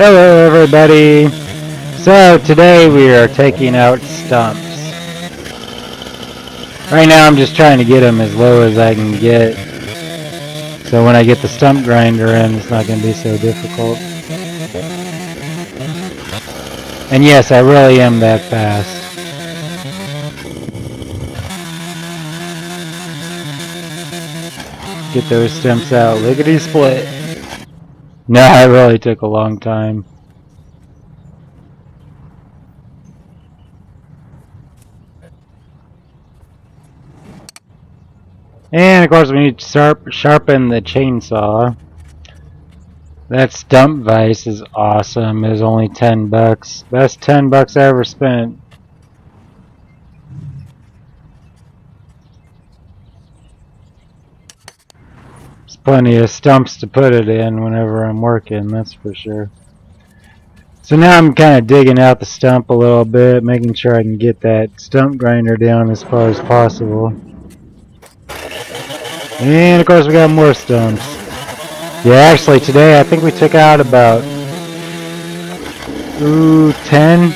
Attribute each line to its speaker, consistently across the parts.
Speaker 1: Hello everybody! So today we are taking out stumps. Right now I'm just trying to get them as low as I can get. So when I get the stump grinder in, it's not going to be so difficult. And yes, I really am that fast. Get those stumps out. Lickety split. No, it really took a long time. And of course we need to sharpen the chainsaw. That stump vise is awesome. It was only $10. Best $10 I ever spent. There's plenty of stumps to put it in whenever I'm working, that's for sure. So now I'm kind of digging out the stump a little bit, making sure I can get that stump grinder down as far as possible. And of course we got more stumps. Yeah, actually today I think we took out about 10,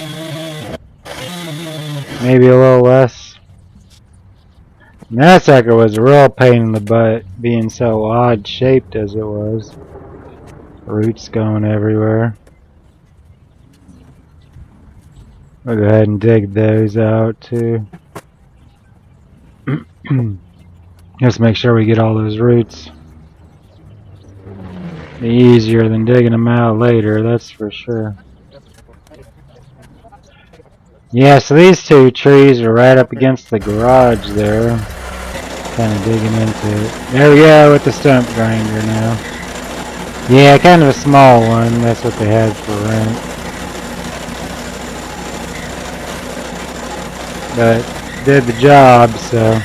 Speaker 1: maybe a little less. And that sucker was a real pain in the butt, being so odd shaped as it was. Roots going everywhere. I'll go ahead and dig those out too. Just make sure we get all those roots. Be easier than digging them out later, that's for sure. Yeah, so these two trees are right up against the garage there. Kind of digging into it. There we go with the stump grinder now. Yeah, kind of a small one. That's what they had for rent. But did the job, so.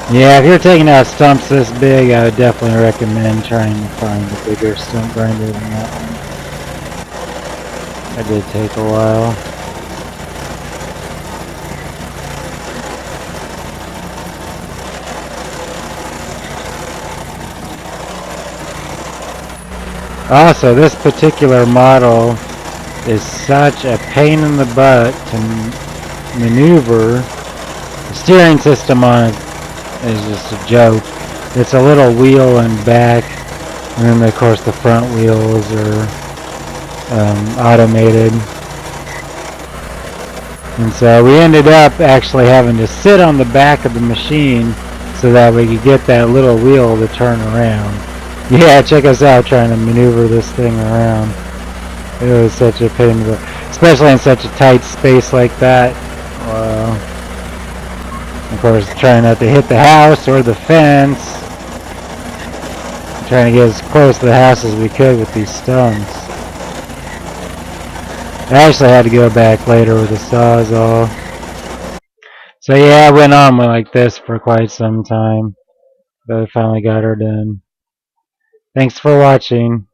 Speaker 1: Yeah, if you're taking out stumps this big, I would definitely recommend trying to find a bigger stump grinder than that one. That did take a while. Also, this particular model is such a pain in the butt to maneuver. The steering system on it is just a joke. It's a little wheel in back, and then of course the front wheels are automated. And so we ended up actually having to sit on the back of the machine so that we could get that little wheel to turn around. Yeah, check us out trying to maneuver this thing around. It was such a pain, especially in such a tight space like that. Wow. Of course, trying not to hit the house or the fence. Trying to get as close to the house as we could with these stumps. I actually had to go back later with the sawzall. So yeah, I went on like this for quite some time. But I finally got her done. Thanks for watching.